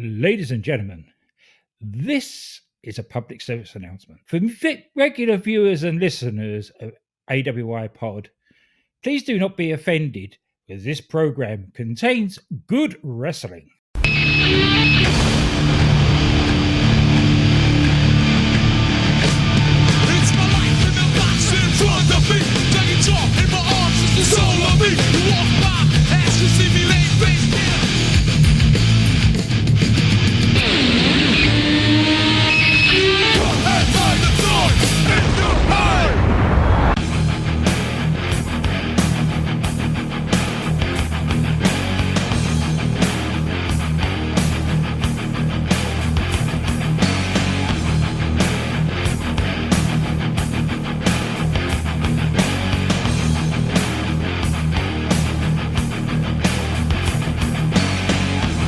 Ladies and gentlemen, this is a public service announcement. For regular viewers and listeners of AWI Pod, please do not be offended, as this program contains good wrestling. It's my life in the box in front of me. Taking talk in my arms is the soul of me. You walk by, ask to see me laying face down. Your head by the thorn in your eye.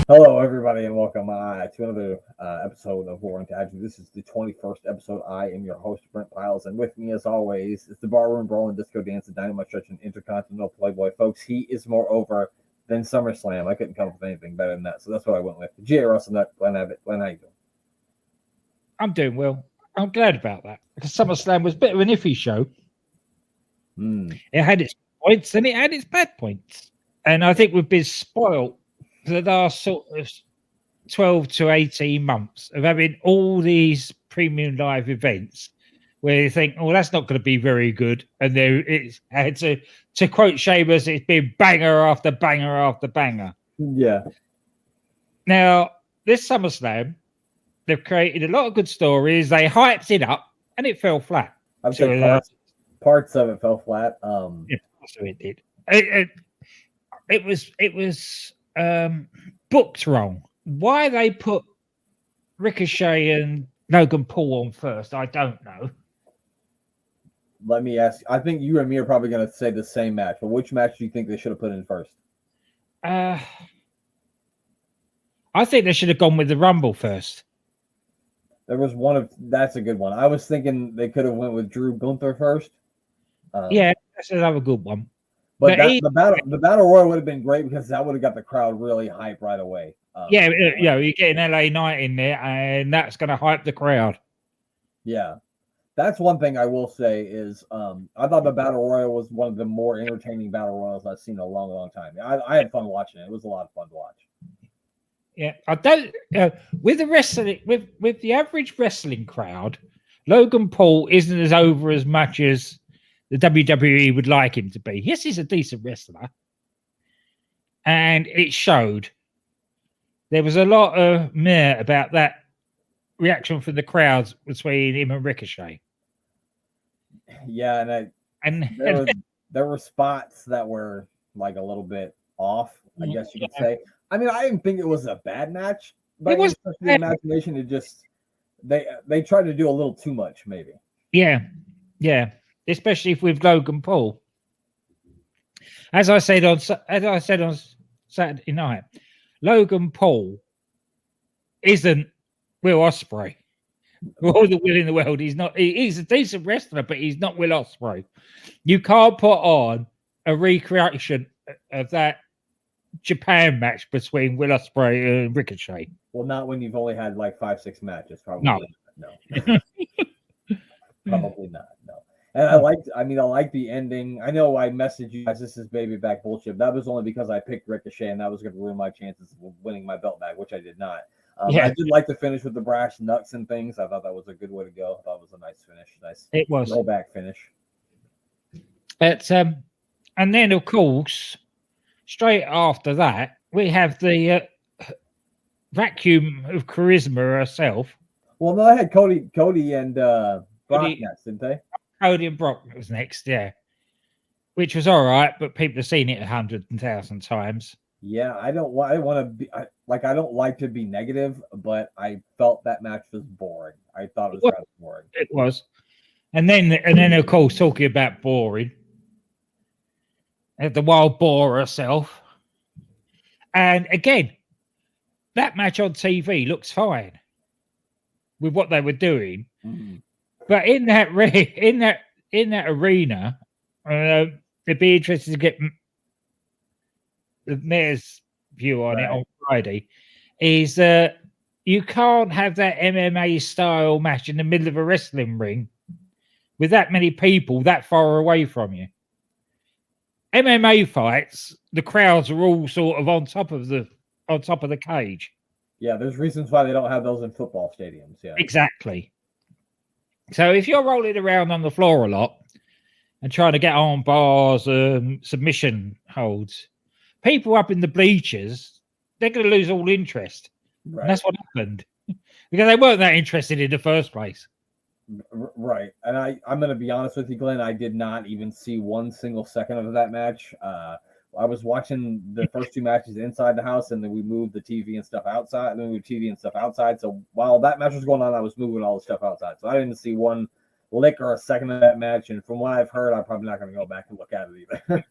Hello, everybody, and welcome to another episode of War and Tag. This is the 21st episode. I am your host, Brent Piles, and with me, as always, is the barroom brawling, disco dance, and dynamite stretch and intercontinental playboy. Folks, he is more over than SummerSlam. I couldn't come up with anything better than that, so that's what I went with. G.A. Russell Nut, Glenn Abbott. Glenn, how you doing? I'm doing well. I'm glad about that, because SummerSlam was a bit of an iffy show. It had its points and it had its bad points. And I think we've been spoiled for the last sort of 12 to 18 months of having all these premium live events where you think, oh, that's not going to be very good. And there it's had to quote Sheamus, it's been banger after banger after banger. Yeah. Now, this SummerSlam, they've created a lot of good stories. They hyped it up and it fell flat. I'm saying parts of it fell flat. Yeah, so it did. It was booked wrong. Why they put Ricochet and Logan Paul on first, I don't know. Let me ask. I think you and me are probably going to say the same match, but which match do you think they should have put in first? I think they should have gone with the Rumble first. There was one of that's a good one. I was thinking they could have went with Drew Gunther first. Yeah, that's another good one. But the battle royal would have been great because that would have got the crowd really hyped right away. Yeah, you're getting LA Knight in there, and that's going to hype the crowd. Yeah, that's one thing I will say is I thought the battle royal was one of the more entertaining battle royals I've seen in a long, long time. I had fun watching it. It was a lot of fun to watch. Yeah, I don't with the wrestling with the average wrestling crowd, Logan Paul isn't as over as much as the WWE would like him to be. Yes, he's a decent wrestler, and it showed. There was a lot of meh about that reaction from the crowds between him and Ricochet. Yeah, there were spots that were like a little bit off, I guess you could say. I mean, I didn't think it was a bad match, but it was the imagination. It just they tried to do a little too much, maybe. Yeah. Especially with Logan Paul. As I said on Saturday night, Logan Paul isn't Will Ospreay. All the will in the world, he's not. He's a decent wrestler, but he's not Will Ospreay. You can't put on a recreation of that Japan match between Will Ospreay and Ricochet. Well, not when you've only had like 5-6 matches. Probably no. Probably not. No. And I like the ending. I know I messaged you guys, this is baby back bullshit. That was only because I picked Ricochet and that was going to ruin my chances of winning my belt back, which I did not. I did like the finish with the brash nuts and things. I thought that was a good way to go. I thought it was a nice finish. It was. Rollback finish. But, and then, of course, straight after that, we have the vacuum of charisma herself. Well, no, I had Cody and Brock next, didn't they? Cody and Brock was next, yeah. Which was all right, but people have seen it 100,000 times. Yeah, I don't like to be negative, but I felt that match was boring. I thought it was kind of boring. It was. And then of course, talking about boring, the wild boar herself. And again, that match on TV looks fine with what they were doing. Mm-hmm. But in that arena, it'd be interesting to get the mayor's view on it on Friday. Is you can't have that MMA style match in the middle of a wrestling ring with that many people that far away from you. MMA fights, the crowds are all sort of on top of the cage. Yeah, there's reasons why they don't have those in football stadiums. Yeah, exactly. So if you're rolling around on the floor a lot and trying to get on bars, submission holds, people up in the bleachers, they're going to lose all interest. right. And that's what happened because they weren't that interested in the first place. Right. And I'm going to be honest with you, Glenn. I did not even see one single second of that match. I was watching the first two matches inside the house, and then we moved the TV and stuff outside. And then we moved TV and stuff outside. So while that match was going on, I was moving all the stuff outside. So I didn't see one lick or a second of that match. And from what I've heard, I'm probably not going to go back and look at it either.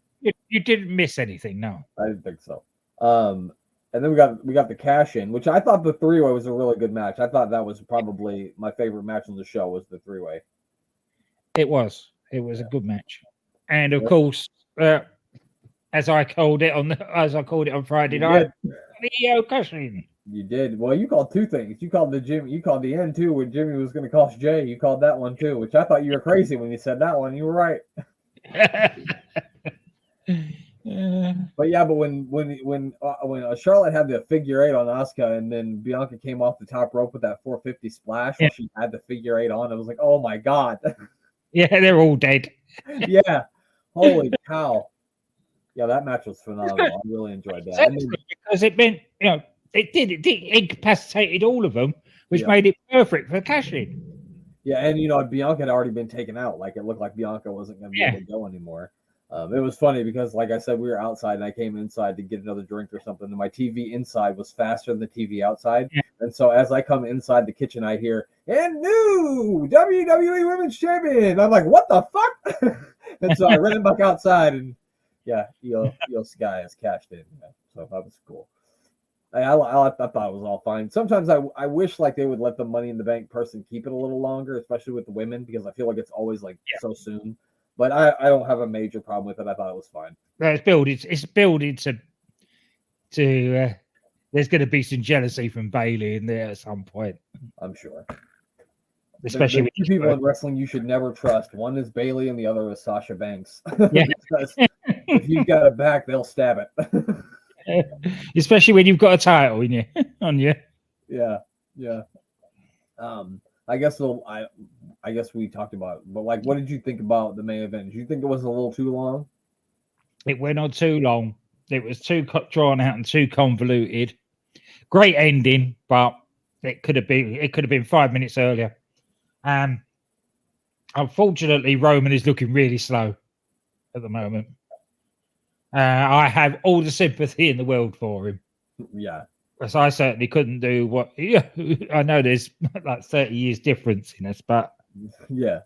You didn't miss anything, no. I didn't think so. And then we got the cash in, which I thought the three-way was a really good match. I thought that was probably my favorite match on the show was the three-way. It was a good match, and of course, as I called it on Friday night, Leo Cushing. You did. Well, you called two things. You called the end too, when Jimmy was going to cost Jay. You called that one too, which I thought you were crazy when you said that one. You were right. But yeah, but when Charlotte had the figure eight on Asuka, and then Bianca came off the top rope with that 450 splash while she had the figure eight on, it was like, oh my god. Yeah, they're all dead. Yeah, holy cow. Yeah, that match was phenomenal. I really enjoyed that. Because it meant, it incapacitated all of them, which made it perfect for cash-in. Yeah, and Bianca had already been taken out. Like it looked like Bianca wasn't going to be able to go anymore. It was funny because, like I said, we were outside and I came inside to get another drink or something. And my TV inside was faster than the TV outside. Yeah. And so as I come inside the kitchen, I hear, and new WWE Women's Champion. I'm like, what the fuck? And so I ran back outside and Io Sky has cashed in. Yeah, so that was cool. I thought it was all fine. Sometimes I wish like they would let the Money in the Bank person keep it a little longer, especially with the women, because I feel like it's always like so soon. But I don't have a major problem with it. I thought it was fine. It's building to there's going to be some jealousy from Bailey in there at some point. I'm sure. Especially with two people in wrestling you should never trust. One is Bailey and the other is Sasha Banks. Yeah. If you've got a back, they'll stab it. Especially when you've got a title on you. Yeah. I guess we talked about it, but like, what did you think about the main event? Did you think it was a little too long? It went on too long. It was too drawn out and too convoluted. Great ending, but it could have been 5 minutes earlier. Unfortunately, Roman is looking really slow at the moment. I have all the sympathy in the world for him. Yeah. Because I certainly couldn't do what. Yeah, I know there's like 30 years difference in us, but yeah.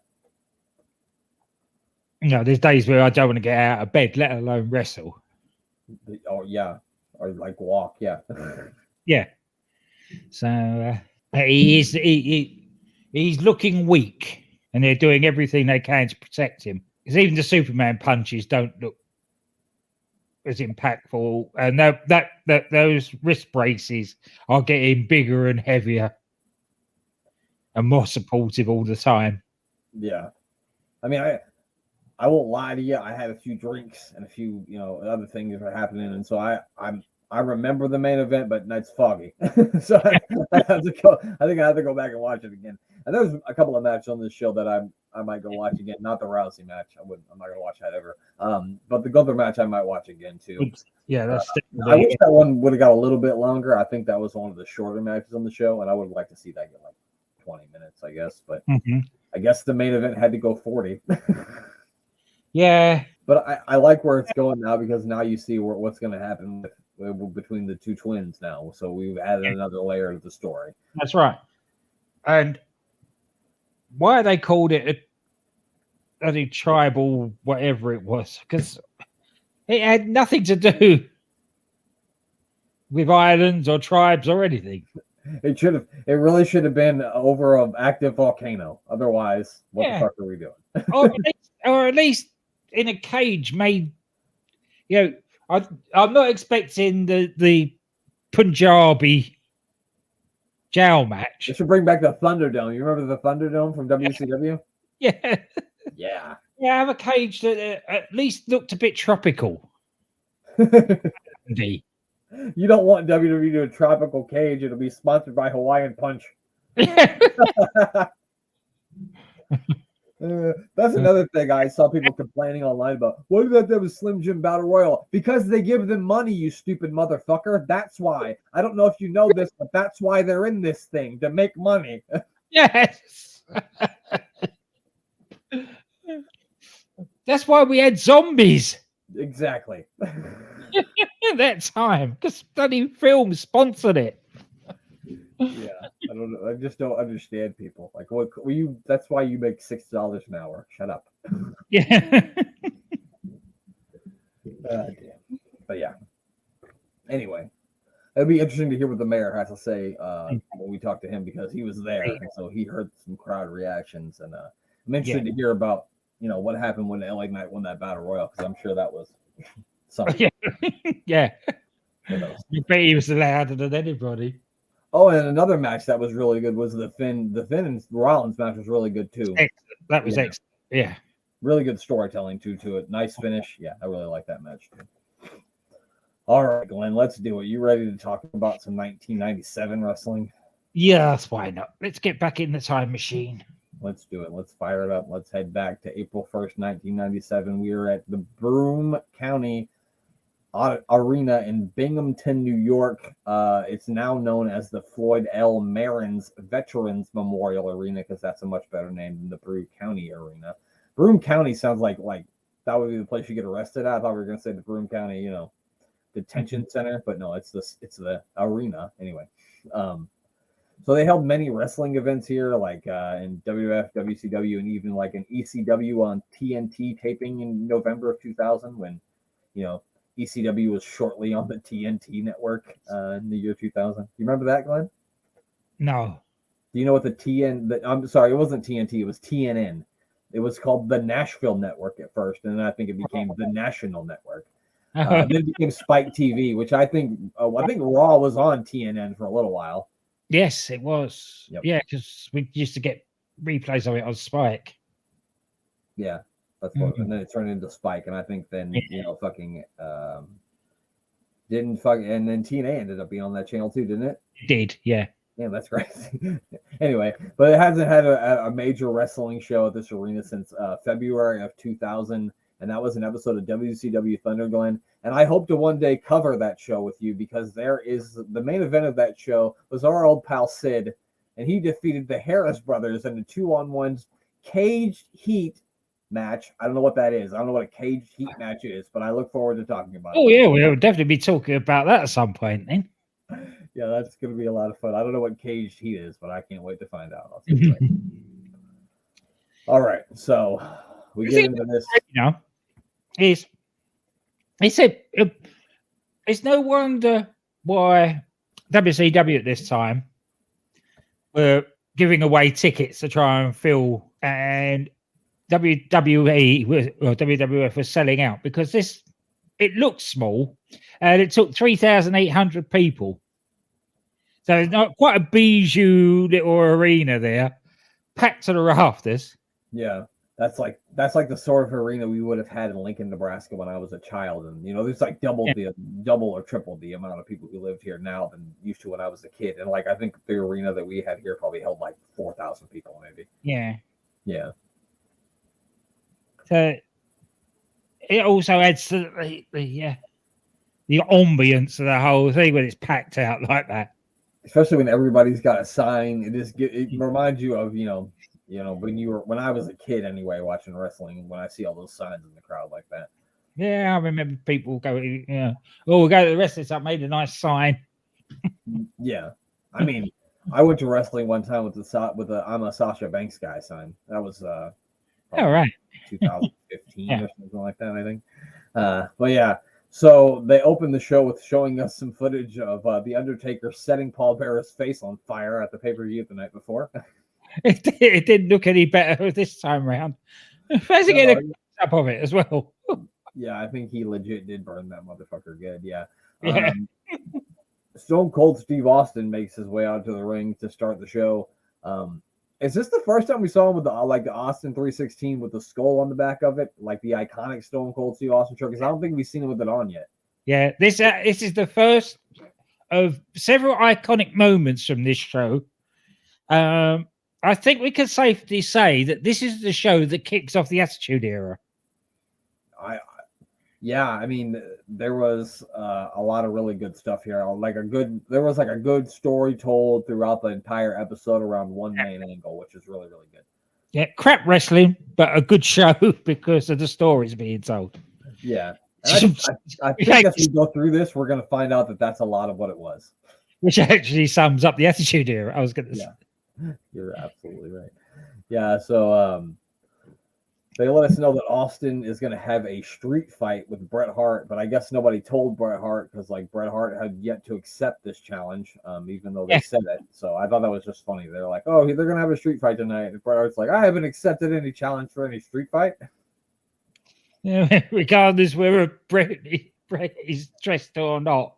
There's days where I don't want to get out of bed, let alone wrestle. Oh, yeah. Or like walk, yeah. Yeah. So he's looking weak, and they're doing everything they can to protect him. Because even the Superman punches don't look as impactful, and that those wrist braces are getting bigger and heavier and more supportive all the time. Yeah. I mean, I won't lie to you. I had a few drinks and a few, other things were happening, and so I remember the main event, but it's foggy. So I have to go. I think I have to go back and watch it again. And there's a couple of matches on this show that I might go watch again. Not the Rousey match. I'm not gonna watch that ever. But the Gunther match I might watch again too. Yeah, that's. I wish that one would have got a little bit longer. I think that was one of the shorter matches on the show, and I would like to see that get like 20 minutes, I guess. But I guess the main event had to go 40. Yeah, but I like where it's going now, because now you see what's going to happen between the two twins now. So we've added another layer to the story. That's right. And why they called it a tribal whatever it was, because it had nothing to do with islands or tribes or anything. It really should have been over an active volcano. Otherwise, what the fuck are we doing? or at least in a cage made. I'm not expecting the Punjabi jail match. They should bring back the Thunderdome. You remember the Thunderdome from WCW? Yeah. Yeah. Yeah, have a cage that at least looked a bit tropical. You don't want WWE to do a tropical cage. It'll be sponsored by Hawaiian Punch. That's another thing I saw people complaining online about. Why did that have a Slim Jim Battle Royal? Because they give them money, you stupid motherfucker. That's why. I don't know if you know this, but that's why they're in this thing, to make money. Yes. That's why we had zombies. Exactly. At that time, because bloody film sponsored it. Yeah, I don't know. I just don't understand people. Like, what you? That's why you make $6 an hour. Shut up. Yeah. Damn. But yeah. Anyway, it'd be interesting to hear what the mayor has to say when we talk to him, because he was there, and so he heard some crowd reactions, and I'm interested to hear about what happened when the LA Knight won that battle royal, because I'm sure that was something. Yeah. You bet he was louder than anybody. Oh, and another match that was really good was the Finn and Rollins match was really good too. Excellent. That was excellent. Yeah. Really good storytelling too to it. Nice finish. Yeah, I really like that match too. All right, Glenn, let's do it. You ready to talk about some 1997 wrestling? Yes, why not? Let's get back in the time machine. Let's do it. Let's fire it up. Let's head back to April 1st, 1997. We are at the Broome County Arena in Binghamton, New York. It's now known as the Floyd L. Marins Veterans Memorial Arena, because that's a much better name than the Broome County Arena. Broome County sounds like that would be the place you get arrested at. I thought we were going to say the Broome County, detention center, but no, it's the arena anyway. So they held many wrestling events here, like in WWF, WCW, and even like an ECW on TNT taping in November of 2000, when ECW was shortly on the TNT network in the year 2000. You remember that, Glenn? No. Do you know what I'm sorry, it wasn't TNT, it was TNN. It was called the Nashville Network at first, and then I think it became the National Network. Then it became Spike TV, which I think Raw was on TNN for a little while. Yes, it was. Yep. Yeah, because we used to get replays of it on Spike. Yeah, that's what. And then it turned into Spike, and I think then and then TNA ended up being on that channel too, didn't it? It did, yeah. Yeah, that's right. Anyway, but it hasn't had a major wrestling show at this arena since February of 2000, and that was an episode of WCW Thunder, Glenn. And I hope to one day cover that show with you, because the main event of that show was our old pal Sid, and he defeated the Harris brothers in a 2-on-1 caged heat match. I don't know what that is. I don't know what a caged heat match is, but I look forward to talking about it. Oh, yeah, we'll definitely be talking about that at some point then. Yeah, that's going to be a lot of fun. I don't know what caged heat is, but I can't wait to find out. All right, so we get into this. It's no wonder why WCW at this time were giving away tickets to try and fill, and WWF was selling out, because it looked small and it took 3,800 people. So it's not quite a bijou little arena there, packed to the rafters. Yeah, that's like the sort of arena we would have had in Lincoln, Nebraska when I was a child, and there's like double or triple the amount of people who lived here now than used to when I was a kid. And I think the arena that we had here probably held like 4,000 people, maybe. Yeah. Yeah. So it also adds to the ambience of the whole thing when it's packed out like that. Especially when everybody's got a sign. It reminds you of when I was a kid anyway, watching wrestling, when I see all those signs in the crowd like that. Yeah, I remember people going, we'll go to the wrestling. I made a nice sign. Yeah, I mean, I went to wrestling one time with the I'm a Sasha Banks guy sign. That was all right, 2015 or something like that, I think. But yeah. So they opened the show with showing us some footage of The Undertaker setting Paul Bearer's face on fire at the pay-per-view the night before. It didn't look any better this time around. First, get a up of it as well. Yeah, I think he legit did burn that motherfucker good. Yeah. Stone Cold Steve Austin makes his way out to the ring to start the show. Is this the first time we saw him with the Austin 316 with the skull on the back of it, like the iconic Stone Cold Steve Austin shirt? Because I don't think we've seen him with it on yet. Yeah, this is the first of several iconic moments from this show. I think we can safely say that this is the show that kicks off the Attitude Era. I mean, there was a lot of really good stuff here. There was a good story told throughout the entire episode around one main angle, which is really, really good. Yeah, crap wrestling, but a good show because of the stories being told. Yeah. And I think as we go through this, we're going to find out that that's a lot of what it was. Which actually sums up the Attitude Era. I was going to say. You're absolutely right. Yeah, so they let us know that Austin is going to have a street fight with Bret Hart, but I guess nobody told Bret Hart because Bret Hart had yet to accept this challenge, even though they said it. So I thought that was just funny. They're like, "Oh, they're going to have a street fight tonight," and Bret Hart's like, "I haven't accepted any challenge for any street fight." Yeah, regardless whether Bret is dressed or not,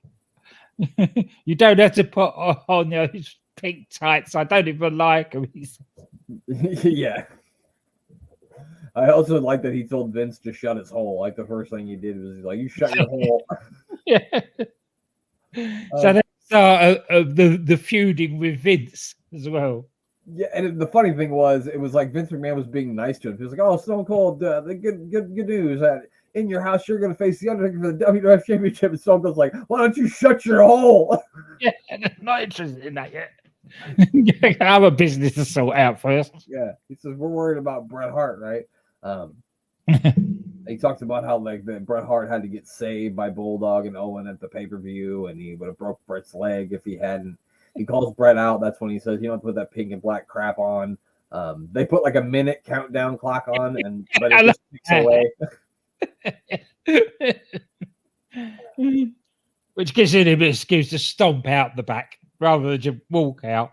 you don't have to put on those pink tights. I don't even like them. Yeah. I also like that he told Vince to shut his hole. Like the first thing he did was like, "You shut your hole." Yeah. So that's the feuding with Vince as well. Yeah, and the funny thing was, it was like Vince McMahon was being nice to him. He was like, "Oh, Stone Cold, the good news that in your house you're going to face the Undertaker for the WWF Championship." And Stone Cold's like, "Why don't you shut your hole?" Yeah, not interested in that yet. I have a business to sort out first. Yeah, he says we're worried about Bret Hart, right? He talked about how the Bret Hart had to get saved by Bulldog and Owen at the pay-per-view, and he would have broke Bret's leg if he hadn't. He calls Bret out. That's when he says, "You don't have to put that pink and black crap on." They put a minute countdown clock on, but it just ticks away. Which gives him a bit of excuse to stomp out the back rather than just walk out.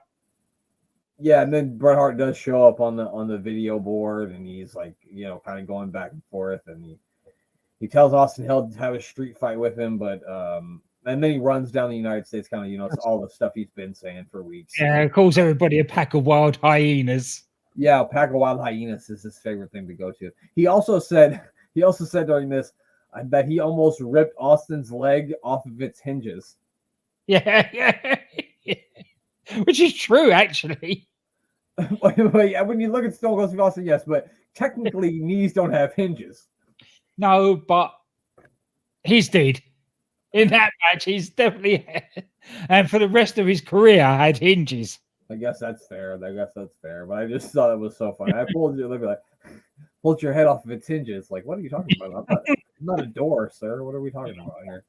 Yeah, and then Bret Hart does show up on the video board, and he's kind of going back and forth, and he tells Austin he'll have a street fight with him, but and then he runs down the United States, it's all the stuff he's been saying for weeks. Yeah, calls everybody a pack of wild hyenas. Yeah, a pack of wild hyenas is his favorite thing to go to. He also said during this that he almost ripped Austin's leg off of its hinges. Yeah. Which is true, actually. When you look at Stone Cold Steve Austin, yes, but technically knees don't have hinges. No, but he's did. In that match, he's definitely had, and for the rest of his career, had hinges. I guess that's fair. But I just thought it was so funny. I pulled your head off of its hinges. Like, what are you talking about? I'm not a door, sir. What are we talking about here?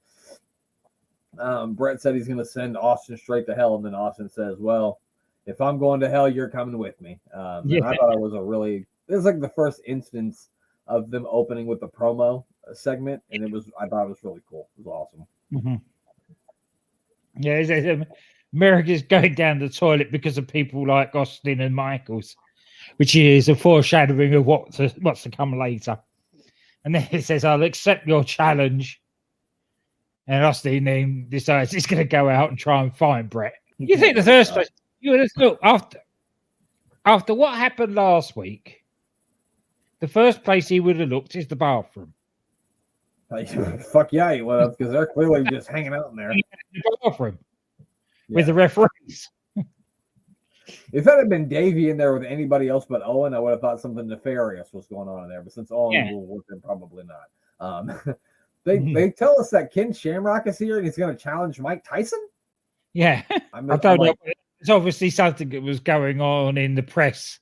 Bret said he's going to send Austin straight to hell, and then Austin says, "Well, if I'm going to hell, you're coming with me." And I thought it was this is the first instance of them opening with the promo segment, and I thought it was really cool. It was awesome. Mm-hmm. Yeah, America's going down the toilet because of people like Austin and Michaels, which is a foreshadowing of what's to come later. And then it says, "I'll accept your challenge." And Austin then decides he's going to go out and try and find Bret. You think the first place you would have thought after what happened last week, the first place he would have looked is the bathroom. Fuck yeah, he would have, because they're clearly just hanging out in there. The bathroom with the referees. If that had been Davey in there with anybody else but Owen, I would have thought something nefarious was going on in there. But since Owen will work, then probably not. They tell us that Ken Shamrock is here and he's going to challenge Mike Tyson. Yeah, I don't know. It's obviously something that was going on in the press.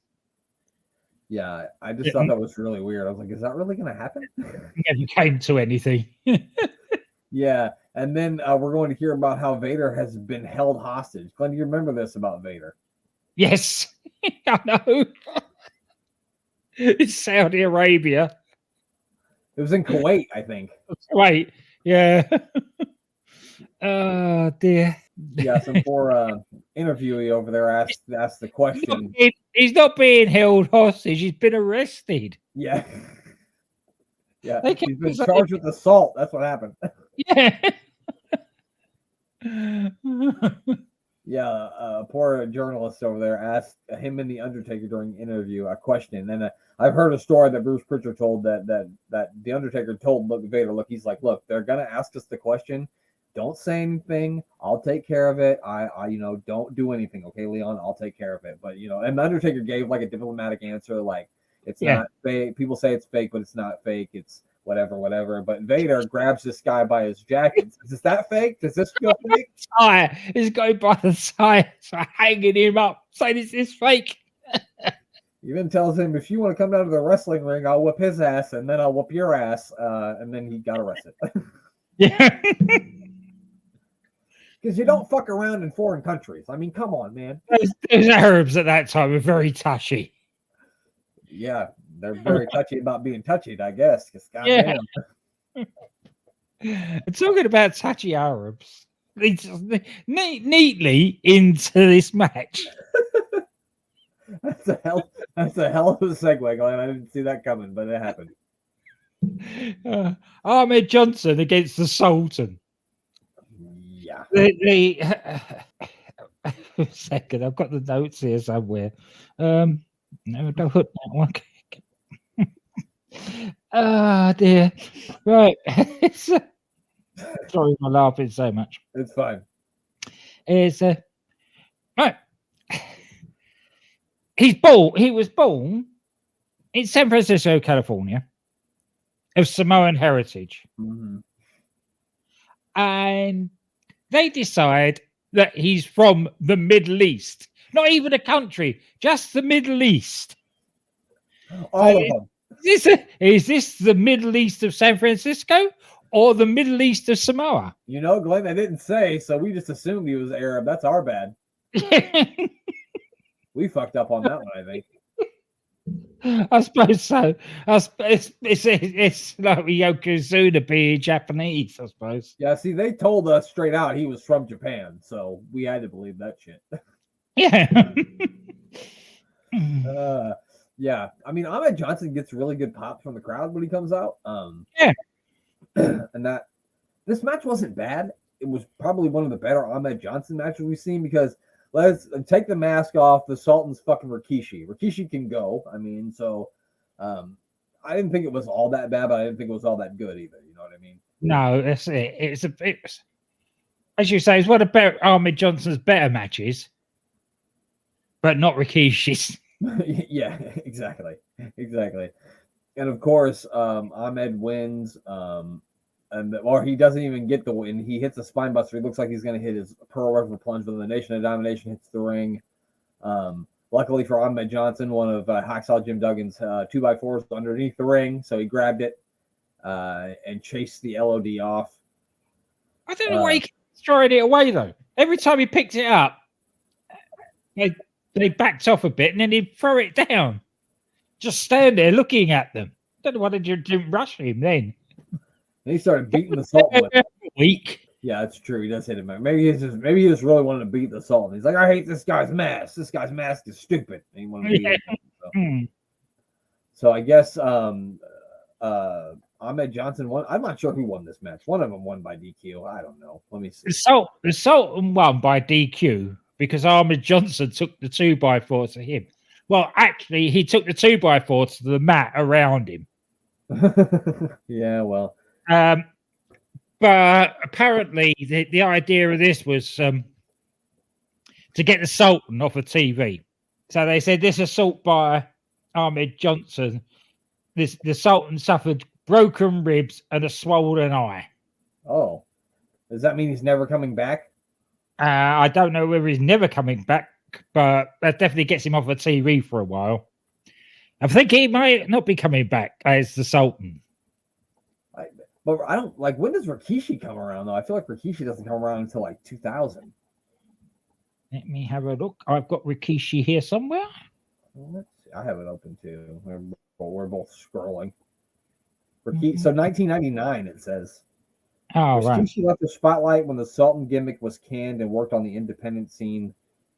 Yeah, I just thought that was really weird. I was like, is that really going to happen? Never came to anything. Yeah, and then we're going to hear about how Vader has been held hostage. Glenn, do you remember this about Vader? Yes, I know. It's Saudi Arabia. It was in Kuwait, I think. Kuwait, yeah. Oh, dear. Yeah, some poor interviewee over there asked the question. He's not being held hostage. He's been arrested. Yeah. Yeah, he's been charged with assault. That's what happened. Yeah. Yeah, poor journalist over there asked him and the Undertaker during the interview a question, and I've heard a story that Bruce Pritchard told that the Undertaker told Vader, look, he's like, look, they're gonna ask us the question, don't say anything, I'll take care of it. I don't do anything, okay, Leon, I'll take care of it. But and the Undertaker gave like a diplomatic answer, like it's not fake. People say it's fake, but it's not fake. It's whatever. But Vader grabs this guy by his jacket. Is that fake? Does this feel fake? He's going by the side, hanging him up, saying this is fake. He then tells him, if you want to come down to the wrestling ring, I'll whip his ass, and then I'll whip your ass. And then he got arrested. Yeah. Because you don't fuck around in foreign countries. I mean, come on, man. Those Arabs at that time were very touchy. Yeah, they're very touchy about being touched, I guess. Goddamn. Talking about touchy Arabs, neatly into this match. That's a hell of a segue, Glenn. I didn't see that coming, but it happened. Ahmed Johnson against the Sultan. Yeah. Second, I've got the notes here somewhere. No, don't put that one. Oh dear. Right. Sorry for laughing so much. It's fine. It's right. He was born in San Francisco, California, of Samoan heritage. Mm-hmm. And they decide that he's from the Middle East. Not even a country, just the Middle East. All of them. Is this the Middle East of San Francisco or the Middle East of Samoa? Glenn, I didn't say, so we just assumed he was Arab. That's our bad. We fucked up on that one, I think. I suppose so. It's like Yokozuna being Japanese, I suppose. Yeah, see, they told us straight out he was from Japan, so we had to believe that shit. Yeah. Yeah. I mean, Ahmed Johnson gets really good pops from the crowd when he comes out. Yeah. And this match wasn't bad. It was probably one of the better Ahmed Johnson matches we've seen because let's take the mask off. The Sultan's fucking Rikishi. Rikishi can go. I mean, so I didn't think it was all that bad, but I didn't think it was all that good either. You know what I mean? No, that's it. It's as you say, it's one of Ahmed Johnson's better matches, but not Rikishi's. Yeah, exactly. And of course, Ahmed wins. Or he doesn't even get the win. He hits a spine buster. He looks like he's going to hit his Pearl River plunge, but the Nation of Domination hits the ring. Luckily for Ahmed Johnson, one of Hacksaw Jim Duggan's 2x4s underneath the ring, so he grabbed it and chased the LOD off. I don't know why he keeps throwing it away, though. Every time he picked it up, they backed off a bit, and then he'd throw it down. Just stand there looking at them. Don't know why they didn't rush him then. And he started beating the Sultan with it. Weak. Yeah, that's true. He does hit him. Maybe he just really wanted to beat the Sultan. He's like, I hate this guy's mask. This guy's mask is stupid. And he wanted to beat him. So I guess Ahmed Johnson won. I'm not sure who won this match. One of them won by DQ. I don't know. Let me see. The Sultan won by DQ because Ahmed Johnson took the 2x4 to him. Well, actually, he took the 2x4 to the mat around him. Yeah, well. But apparently the idea of this was to get the Sultan off of TV. So they said this assault by Ahmed Johnson, the Sultan suffered broken ribs and a swollen eye. Oh, does that mean he's never coming back? I don't know whether he's never coming back, but that definitely gets him off of TV for a while. I think he might not be coming back as the Sultan. But I don't like, when does Rikishi come around though? I feel like Rikishi doesn't come around until like 2000. Let me have a look. I've got Rikishi here somewhere. Well, let's see. I have it open too. We're both scrolling. Rikishi, so 1999 it says. Oh, right. Rikishi left the spotlight when the Sultan gimmick was canned and worked on the independent scene,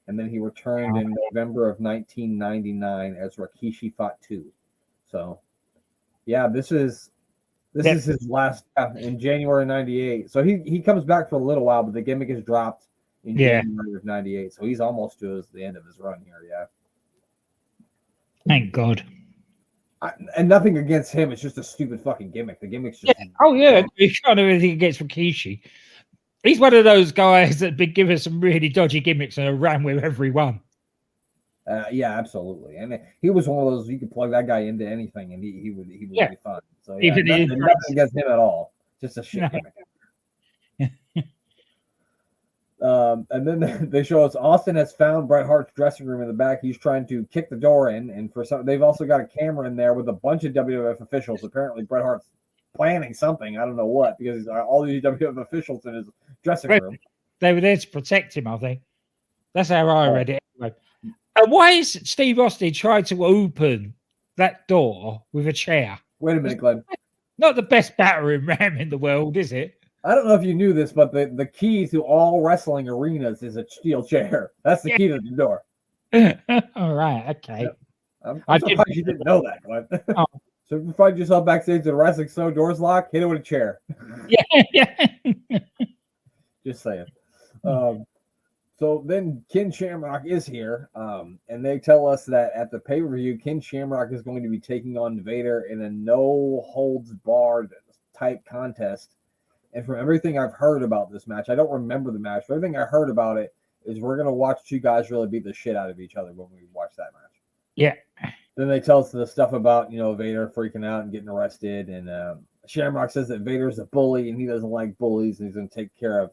and then he returned in November of 1999 as Rikishi Fought 2. So, yeah, this is This is his last in January '98. So he comes back for a little while, but the gimmick is dropped in January of '98. So he's almost to the end of his run here. Yeah. Thank God. And nothing against him. It's just a stupid fucking gimmick. The gimmick's just. Yeah. Oh yeah, you can't do anything against Rikishi. He's one of those guys that been given some really dodgy gimmicks and ran with every one. Yeah, absolutely. And he was one of those you could plug that guy into anything and he would be fun. So yeah, nothing against him at all. Just a shit gimmick. And then they show us Austin has found Bret Hart's dressing room in the back. He's trying to kick the door in, and for some, they've also got a camera in there with a bunch of WWF officials. Apparently, Bret Hart's planning something. I don't know what, because he's got all these WWF officials in his dressing room. They were there to protect him, I think. That's how I read it. Anyway. And why is Steve Austin trying to open that door with a chair? Wait a minute, Glenn. Not the best battering ram in the world, is it? I don't know if you knew this, but the key to all wrestling arenas is a steel chair. That's the key to the door. All right, okay. Yep. I'm surprised you didn't know that, Glenn. Oh. So if you find yourself backstage at the wrestling show, doors locked, hit it with a chair. Yeah. Just saying. So then Ken Shamrock is here, and they tell us that at the pay-per-view, Ken Shamrock is going to be taking on Vader in a no-holds-barred type contest. And from everything I've heard about this match, I don't remember the match, but everything I heard about it is we're going to watch two guys really beat the shit out of each other when we watch that match. Yeah. Then they tell us the stuff about, Vader freaking out and getting arrested. And Shamrock says that Vader's a bully and he doesn't like bullies and he's going to take care of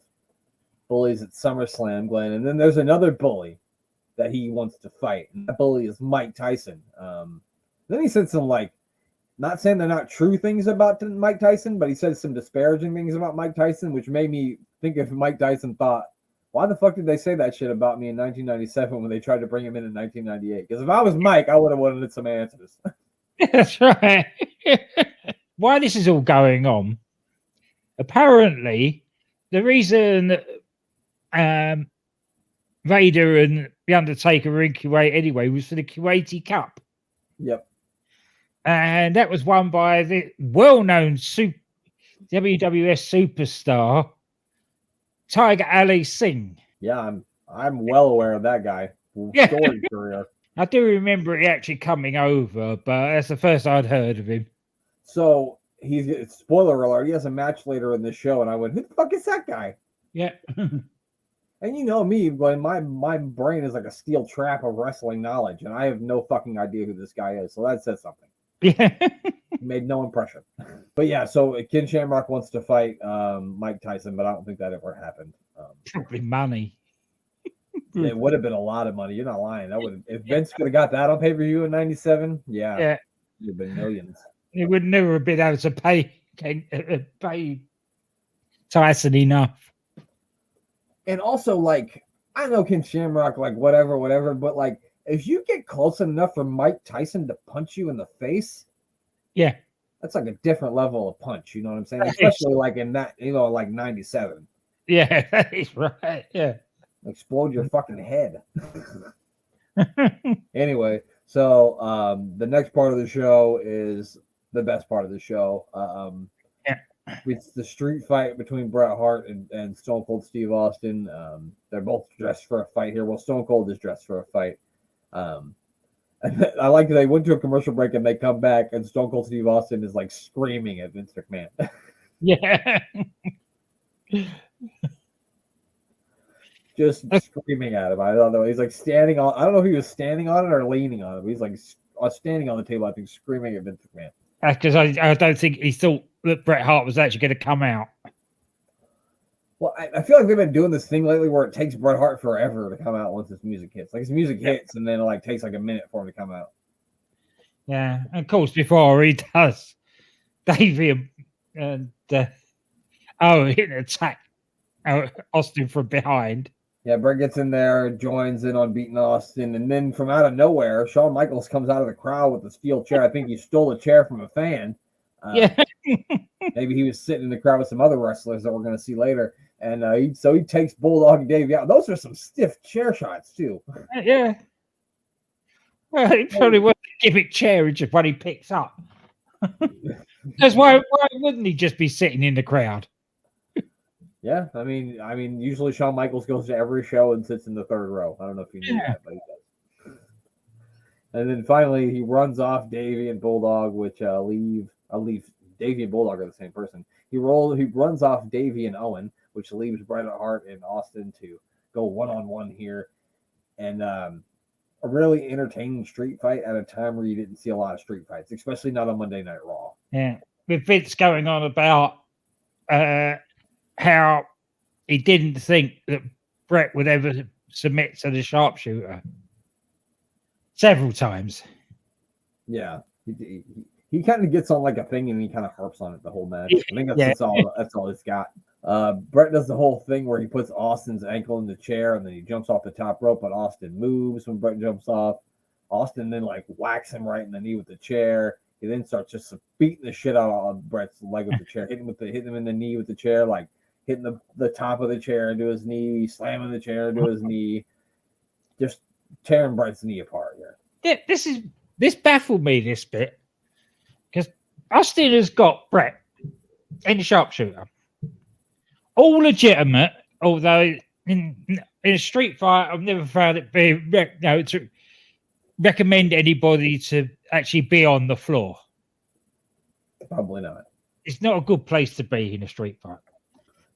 bullies at SummerSlam, Glenn. And then there's another bully that he wants to fight. And that bully is Mike Tyson. Then he said some, not saying they're not true things about Mike Tyson, but he said some disparaging things about Mike Tyson, which made me think if Mike Tyson thought, why the fuck did they say that shit about me in 1997 when they tried to bring him in 1998? Because if I was Mike, I would have wanted some answers. That's right. Why this is all going on, apparently, the reason Vader and The Undertaker were in Kuwait anyway was for the Kuwaiti Cup. Yep. And that was won by the well-known WWF superstar Tiger Ali Singh. Yeah, I'm well aware of that guy. Story career. I do remember it actually coming over, but that's the first I'd heard of him. So spoiler alert, he has a match later in the show, and I went, who the fuck is that guy? Yeah. And you know me, when my brain is like a steel trap of wrestling knowledge, and I have no fucking idea who this guy is. So that says something. Yeah. Made no impression. But yeah, so Ken Shamrock wants to fight Mike Tyson, but I don't think that ever happened. Probably money. It would have been a lot of money. You're not lying. That would if Vince could have got that on pay-per-view in '97, yeah, it would have been millions. He would never have been able to pay Tyson enough. And also, I know Ken Shamrock, whatever, but if you get close enough for Mike Tyson to punch you in the face, yeah, that's like a different level of punch. You know what I'm saying? Especially in that, '97. Yeah, that is right. Yeah. Explode your fucking head. Anyway, so the next part of the show is the best part of the show. It's the street fight between Bret Hart and Stone Cold Steve Austin. They're both dressed for a fight here. Well, Stone Cold is dressed for a fight. And I like that they went to a commercial break and they come back and Stone Cold Steve Austin is screaming at Vince McMahon. Yeah. Just screaming at him. I don't know. He's standing on. I don't know if he was standing on it or leaning on it. But he's standing on the table. I think screaming at Vince McMahon. Because I don't think he thought that Bret Hart was actually going to come out. Well, I feel like they've been doing this thing lately where it takes Bret Hart forever to come out once his music hits. His music hits and then it takes a minute for him to come out. Yeah, and of course before he does, Davey and hit an attack Austin from behind. Yeah, Bret gets in there, joins in on beating Austin, and then from out of nowhere, Shawn Michaels comes out of the crowd with a steel chair. I think he stole a chair from a fan. Maybe he was sitting in the crowd with some other wrestlers that we're going to see later. And he takes Bulldog and Davey out. Those are some stiff chair shots, too. Yeah. Well, he probably wasn't a gimmick chair, it's just what he picks up. Because why wouldn't he just be sitting in the crowd? Yeah, I mean, usually Shawn Michaels goes to every show and sits in the third row. I don't know if you knew that, but he does. And then finally, he runs off Davey and Bulldog, which leave Davey and Bulldog are the same person. He runs off Davey and Owen, which leaves Bret Hart and Austin to go one-on-one here, and a really entertaining street fight at a time where you didn't see a lot of street fights, especially not on Monday Night Raw. Yeah, with Vince going on about how he didn't think that Bret would ever submit to the sharpshooter several times. Yeah, he kind of gets on like a thing and he kind of harps on it the whole match. I think that's all it's got. Bret does the whole thing where he puts Austin's ankle in the chair and then he jumps off the top rope, but Austin moves when Bret jumps off. Austin then like whacks him right in the knee with the chair. He then starts just beating the shit out of Bret's leg with the chair, hitting him in the knee with the chair, like hitting the top of the chair into his knee, slamming the chair into his knee, just tearing Bret's knee apart here. Yeah, this baffled me this bit because Austin has got Bret in the sharpshooter, all legitimate. Although in a street fight, I've never found it to recommend anybody to actually be on the floor. Probably not. It's not a good place to be in a street fight.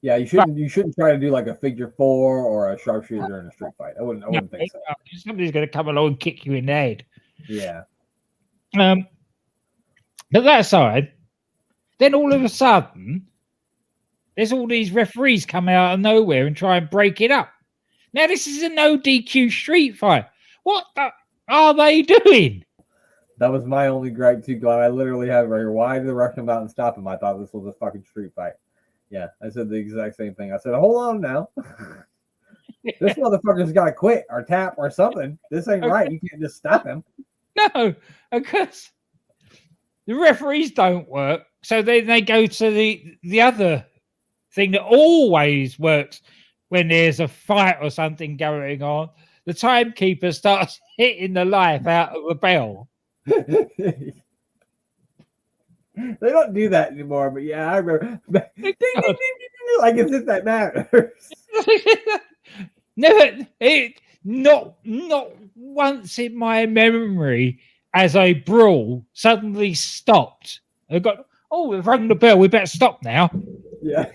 Yeah, you shouldn't try to do like a figure four or a sharpshooter in a street fight. I wouldn't think so. Somebody's going to come along and kick you in the head. Yeah. But that aside, then all of a sudden, there's all these referees come out of nowhere and try and break it up. Now this is a no DQ street fight. What are they doing? That was my only gripe too, Glenn. I literally have it right here. Why did the ref come out and stop him? I thought this was a fucking street fight. Yeah, I said the exact same thing. I said, hold on now. This motherfucker's got to quit or tap or something. This ain't right. You can't just stop him. No, because the referees don't work. So then they go to the other thing that always works when there's a fight or something going on. The timekeeper starts hitting the life out of the bell. They don't do that anymore, but yeah, I remember. Like it's just that matters. Not once in my memory as a brawl suddenly stopped. They've rung the bell. We better stop now. Yeah.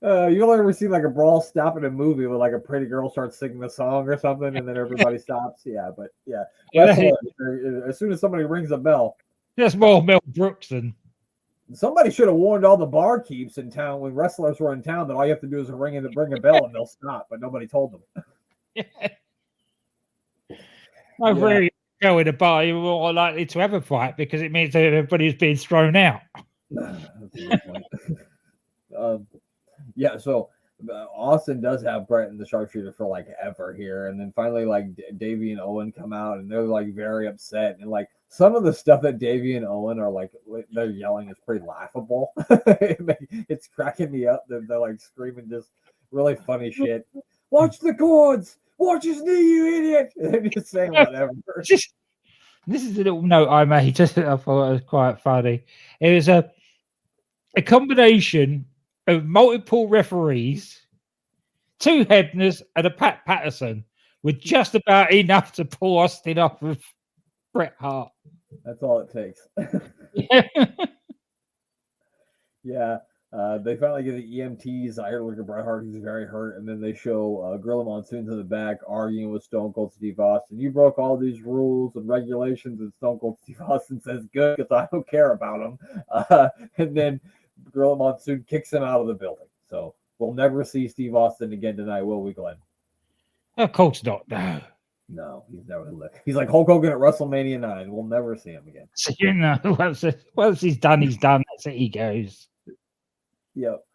You only ever see like a brawl stop in a movie where like a pretty girl starts singing a song or something and then everybody stops. Yeah, but yeah. As soon as somebody rings a bell. That's more Mel Brooks than. Somebody should have warned all the barkeeps in town when wrestlers were in town that all you have to do is ring a bell and they'll stop, but nobody told them. Where you go in a bar, you're more likely to have a fight because it means that everybody's being thrown out. That's a good point. Yeah, so Austin does have Bret in the sharpshooter for like ever here, and then finally like Davey and Owen come out and they're like very upset, and like some of the stuff that Davey and Owen are like they're yelling is pretty laughable. It's cracking me up. They're like screaming just really funny shit. Watch the cords, watch his knee, you idiot! And they're just saying whatever. This is a little note I made. I thought it was quite funny. It was a combination of multiple referees, 2 Hebners, and a Pat Patterson were just about enough to pull Austin off of Bret Hart. That's all it takes. Yeah. They finally get the EMTs. I heard look at Bret Hart, he's very hurt, and then they show Gorilla Monsoon's in the back arguing with Stone Cold Steve Austin. You broke all these rules and regulations, and Stone Cold Steve Austin says, good, because I don't care about them. And then Gorilla Monsoon kicks him out of the building. So we'll never see Steve Austin again tonight, will we, Glenn? Of course not. No, he's never lived. He's like Hulk Hogan at WrestleMania 9. We'll never see him again. So, once he's done, he's done. That's it, he goes. Yep.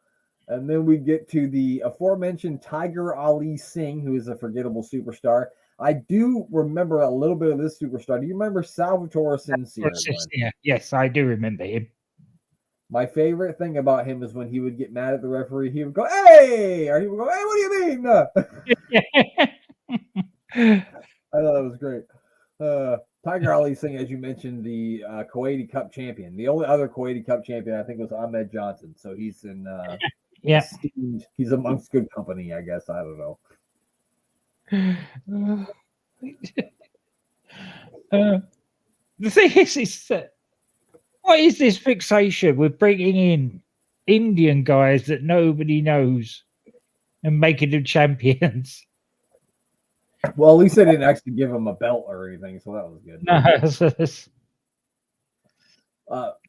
And then we get to the aforementioned Tiger Ali Singh, who is a forgettable superstar. I do remember a little bit of this superstar. Do you remember Salvatore Sincere? Yes, I do remember him. My favorite thing about him is when he would get mad at the referee, he would go, hey! Or he would go, hey, what do you mean? I thought that was great. Tiger Ali Singh, as you mentioned, the Kuwaiti Cup champion. The only other Kuwaiti Cup champion, I think, was Ahmed Johnson. So he's in esteemed, he's amongst good company, I guess. I don't know. The thing is what is this fixation with bringing in Indian guys that nobody knows and making them champions? Well, at least they didn't actually give him a belt or anything, so that was good. No,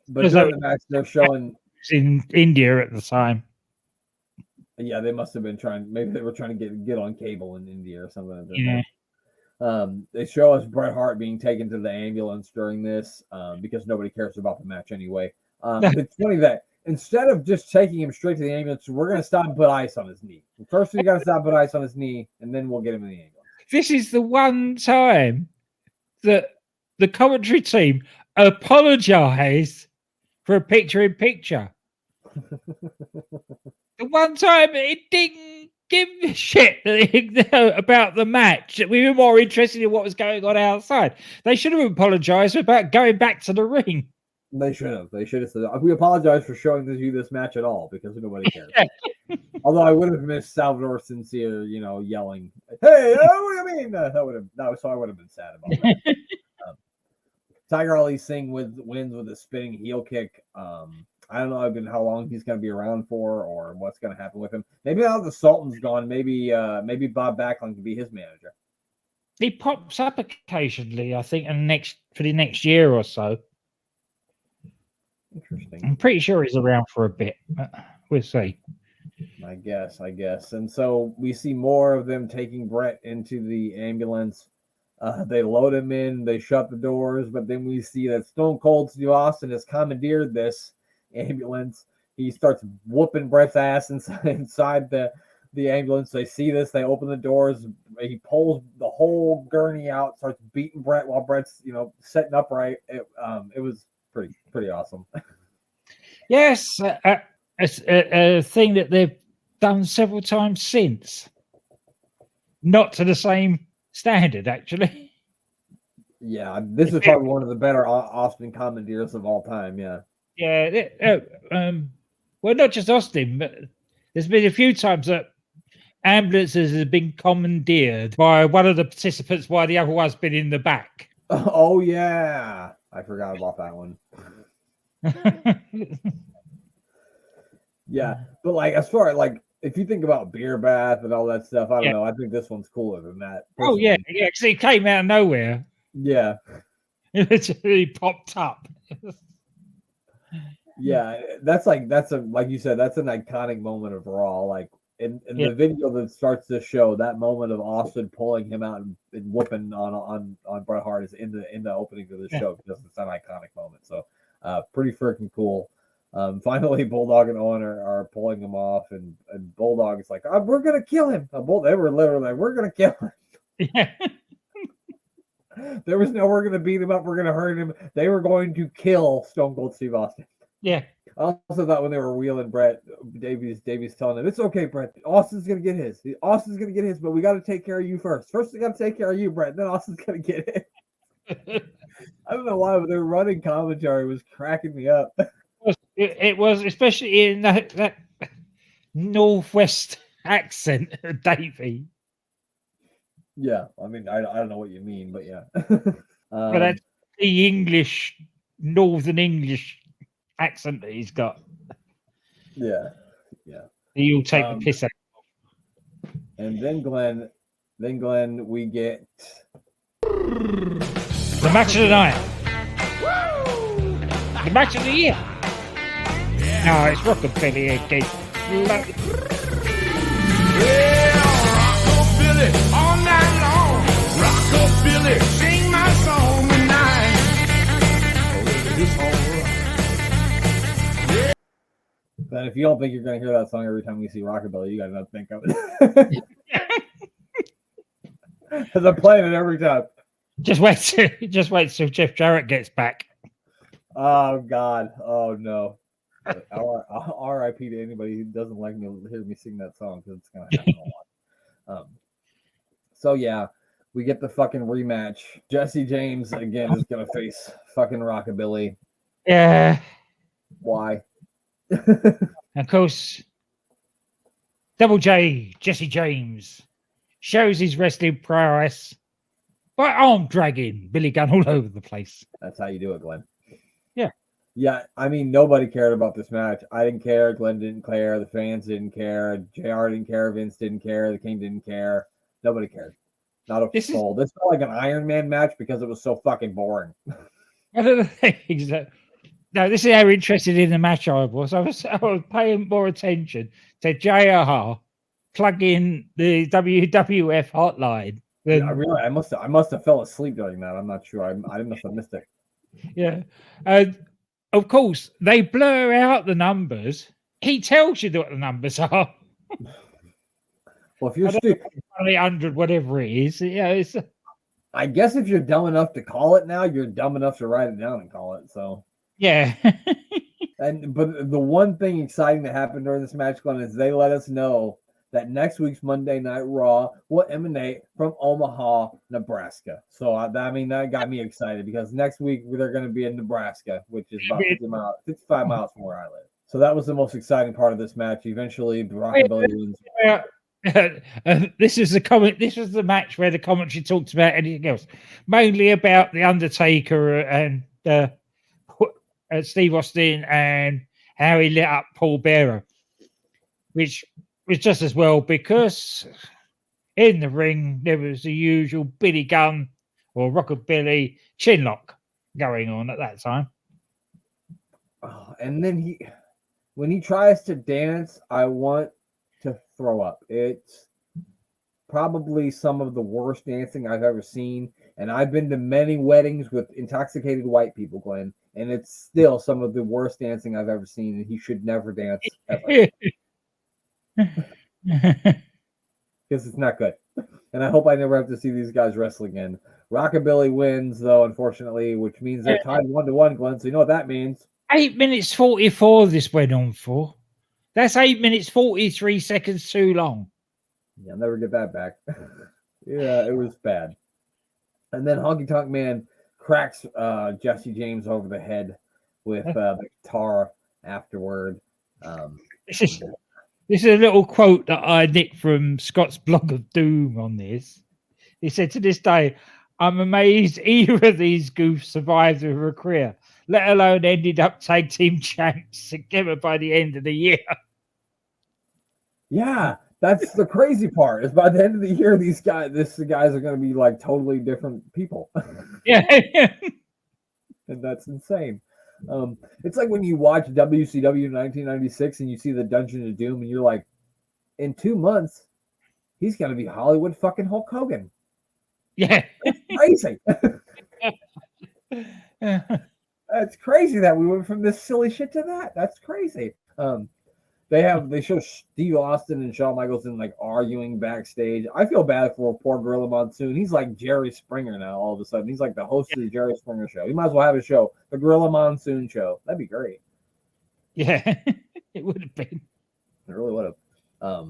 but during the match, they're showing in India at the time. Yeah, they must have been trying. Maybe they were trying to get on cable in India or something. Yeah. They show us Bret Hart being taken to the ambulance during this because nobody cares about the match anyway. It's funny that instead of just taking him straight to the ambulance, we're going to stop and put ice on his knee. First, we got to stop and put ice on his knee, and then we'll get him in the ambulance. This is the one time that the commentary team apologized for a picture-in-picture. The one time it didn't give a shit about the match. We were more interested in what was going on outside. They should have apologized about going back to the ring. They should have. They should have said, we apologize for showing you this match at all because nobody cares. Although I would have missed Salvador Sincere, yelling, "Hey, what do you mean?" So I would have been sad about that. Tiger Ali Singh wins with a spinning heel kick. I don't know even how long he's going to be around for or what's going to happen with him. Maybe now the Sultan's gone, maybe Bob Backlund can be his manager. He pops up occasionally, I think, for the next year or so. Interesting. I'm pretty sure he's around for a bit. We'll see. I guess. And so we see more of them taking Bret into the ambulance. They load him in, they shut the doors, but then we see that Stone Cold Steve Austin has commandeered this ambulance. He starts whooping Bret's ass inside the ambulance. They see this, they open the doors, he pulls the whole gurney out, starts beating Bret while Bret's setting upright. It was pretty awesome. Yes, a thing that they've done several times since, not to the same standard, actually. Yeah, this is probably one of the better Austin commandeers of all time. Well, not just Austin, but there's been a few times that ambulances have been commandeered by one of the participants while the other one's been in the back. Oh yeah, I forgot about that one. Yeah, but as far as if you think about beer bath and all that stuff, I don't know. I think this one's cooler than that. Oh yeah, because it came out of nowhere. Yeah, it literally popped up. Yeah, that's like you said, that's an iconic moment of Raw. In the video that starts this show, that moment of Austin pulling him out and whooping on Bret Hart is in the opening of the show because it's an iconic moment. So pretty freaking cool. Finally, Bulldog and Owen are pulling him off, and Bulldog is like, "We're gonna kill him." They were literally like, "We're gonna kill him." Yeah. There was no, "We're gonna beat him up, we're gonna hurt him." They were going to kill Stone Cold Steve Austin. Yeah. I also thought when they were wheeling Bret, Davies telling him, "It's okay, Bret. Austin's gonna get his. Austin's gonna get his, but we got to take care of you first. First, we got to take care of you, Bret. Then Austin's gonna get it." I don't know why, but their running commentary was cracking me up. It was, especially in that Northwest accent, Davey. Yeah, I mean, I don't know what you mean, but yeah. But that's the English, Northern English accent that he's got. Yeah. You'll take the piss out. And then Glenn, we get the match of the night. The match of the year. No, it's Rockabilly again. Rockabilly all night long. Rockabilly, sing my song tonight. But if you don't think you're going to hear that song every time you see Rockabilly, you got to not think of it. Because I'm playing it every time. Just wait till Jeff Jarrett gets back. Oh God! Oh no! R.I.P. to anybody who doesn't like me hear me sing that song because it's going to happen a lot. So yeah, we get the fucking rematch. Jesse James again is gonna face fucking Rockabilly. Yeah. Why? Of course, Double J, Jesse James, shows his wrestling prowess by arm dragging Billy Gunn all over the place. That's how you do it, Glenn. Yeah. Yeah, I mean, nobody cared about this match. I didn't care. Glenn didn't care. The fans didn't care. JR didn't care. Vince didn't care. The King didn't care. Nobody cared. Not a soul. This felt like an Iron Man match because it was so fucking boring. I don't know. No, this is how interested in the match I was. I was paying more attention to JR plug in the WWF hotline. Yeah, I must have fell asleep during that. I'm not sure. I must have missed it. Yeah. Of course, they blur out the numbers. He tells you what the numbers are. Well, if you're stupid, 800, whatever it is, yeah, it's. I guess if you're dumb enough to call it now, you're dumb enough to write it down and call it. So yeah. But the one thing exciting that happened during this match, Glenn, is they let us know that next week's Monday Night Raw will emanate from Omaha, Nebraska. So that got me excited because next week they're going to be in Nebraska, which is about 55 miles from where I live. So that was the most exciting part of this match. Eventually, Rockabilly wins. This is the comment. This was the match where the commentary talked about anything else, mainly about the Undertaker and Steve Austin and how he lit up Paul Bearer, which was just as well because in the ring there was the usual Billy Gunn or Rockabilly chinlock going on at that time. Oh, and then when he tries to dance, I want to throw up. It's probably some of the worst dancing I've ever seen, and I've been to many weddings with intoxicated white people, Glenn, and it's still some of the worst dancing I've ever seen, and he should never dance ever. Because it's not good. And I hope I never have to see these guys wrestle again. Rockabilly wins, though, unfortunately, which means they're tied 1-1, Glenn. So you know what that means. 8 minutes 44 this went on for. That's 8 minutes 43 seconds too long. Yeah, I'll never get that back. Yeah, it was bad. And then Honky Tonk Man cracks Jesse James over the head with the guitar afterward. This is a little quote that I nicked from Scott's blog of doom on this. He said, to this day, I'm amazed either of these goofs survived with a career, let alone ended up tag team champs together by the end of the year. Yeah, that's the crazy part. Is by the end of the year, the guys are going to be like totally different people. Yeah. And that's insane. It's like when you watch WCW 1996 and you see the Dungeon of Doom and you're like, in 2 months, he's going to be Hollywood fucking Hulk Hogan. Yeah. That's crazy. That's crazy that we went from this silly shit to that. That's crazy. They show Steve Austin and Shawn Michaels like arguing backstage. I feel bad for poor Gorilla Monsoon. He's like Jerry Springer now. All of a sudden, he's like the host of the Jerry Springer show. He might as well have a show, the Gorilla Monsoon show. That'd be great. Yeah, it would have been. It really would have.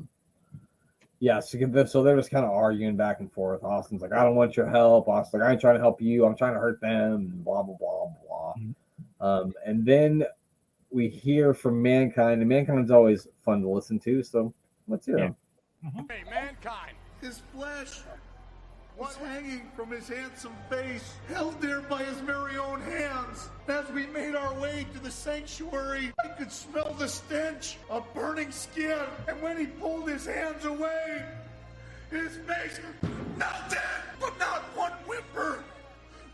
Yeah, so they're just kind of arguing back and forth. Austin's like, I don't want your help. Austin's like, I ain't trying to help you. I'm trying to hurt them. And blah blah blah blah. Mm-hmm. And then we hear from Mankind, and Mankind's always fun to listen to, so let's hear him. Hey, Mankind! His flesh was hanging from his handsome face, held there by his very own hands. As we made our way to the sanctuary, I could smell the stench of burning skin, and when he pulled his hands away, his face, not dead, but not one whimper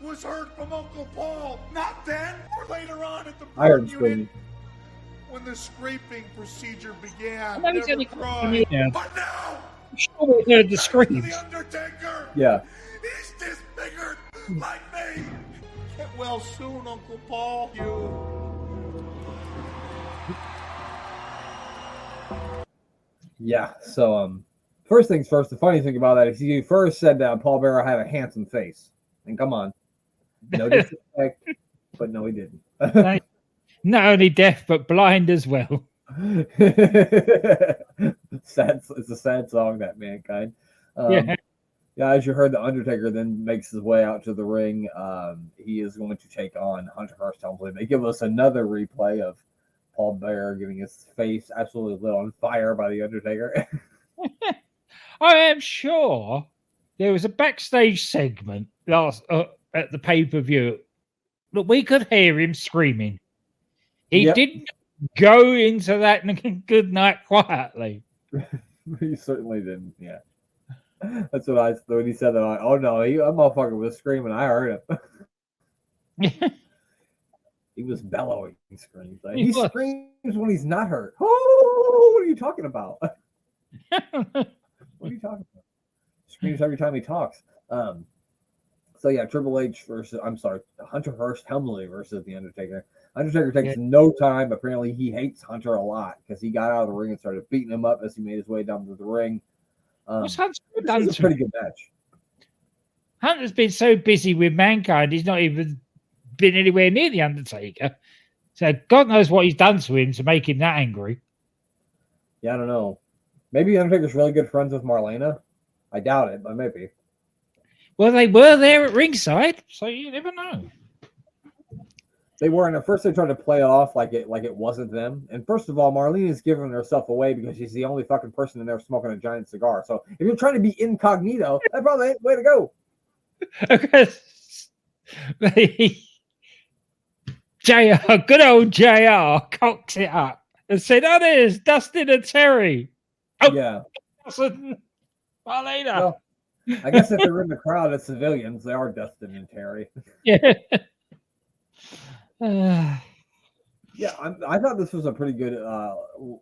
was heard from Uncle Paul. Not then, or later on at the burn unit. When the scraping procedure began, never cried. But now, sure we heard the screams. The Undertaker, yeah, he's disfigured like me. Get well soon, Uncle Paul. Yeah. So, first things first. The funny thing about that is he first said that Paul Bearer had a handsome face, and come on, no disrespect, but no, he didn't. Not only deaf, but blind as well. Sad. It's a sad song, that Mankind. Yeah. Yeah, as you heard, the Undertaker then makes his way out to the ring. He is going to take on Hunter Hearst Helmsley. They give us another replay of Paul Bearer getting his face absolutely lit on fire by the Undertaker. I am sure there was a backstage segment last at the pay-per-view that we could hear him screaming. He didn't go into that good night quietly. He certainly didn't. Yeah, that's what I when he said that. Oh no, that motherfucker was screaming. I heard him. He was bellowing screams. Like, he screams when he's not hurt. Oh, what are you talking about? What are you talking about? Screams every time he talks. So yeah, Triple H versus Hunter Hearst Helmsley versus the Undertaker. Undertaker takes no time. Apparently, he hates Hunter a lot because he got out of the ring and started beating him up as he made his way down to the ring. What's Hunter done? This is a pretty good match. Hunter's been so busy with Mankind, he's not even been anywhere near the Undertaker. So God knows what he's done to him to make him that angry. Yeah, I don't know. Maybe the Undertaker's really good friends with Marlena. I doubt it, but maybe. Well, they were there at ringside, so you never know. They were, and at first they tried to play it off like it wasn't them. And first of all, Marlene is giving herself away because she's the only fucking person in there smoking a giant cigar. So if you're trying to be incognito, that's probably the way to go. JR, good old JR, cocks it up and said, "Oh, there's Dustin and Terry." Oh, yeah. Marlena. Well, I guess if they're in the crowd as civilians, they are Dustin and Terry. Yeah. Yeah, I thought this was a pretty good. It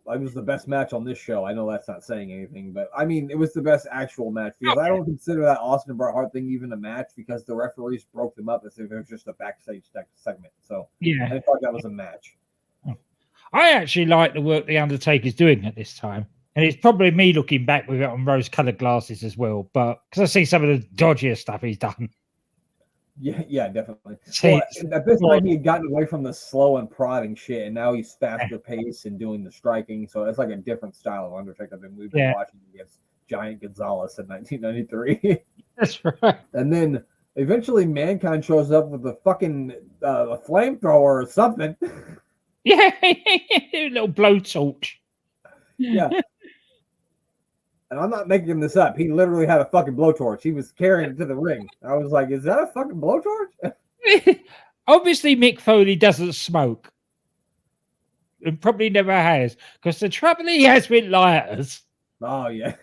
was the best match on this show. I know that's not saying anything, but I mean, it was the best actual match because I don't consider that Austin and Bret Hart thing even a match because the referees broke them up as if it was just a backstage segment. So yeah, I thought that was a match. I actually like the work the Undertaker's doing at this time, and it's probably me looking back with it on rose-colored glasses as well. But because I see some of the dodgier stuff he's done. Yeah, definitely. Well, at this time, he had gotten away from the slow and prodding shit, and now he's faster pace and doing the striking. So it's like a different style of Undertaker than we've been watching against Giant Gonzalez in 1993. That's right. And then eventually, Mankind shows up with a fucking a flamethrower or something. Yeah, a little blowtorch. Yeah. And I'm not making this up. He literally had a fucking blowtorch. He was carrying it to the ring. I was like, is that a fucking blowtorch? Obviously, Mick Foley doesn't smoke. And probably never has. Because the trouble he has with lighters. Oh, yeah.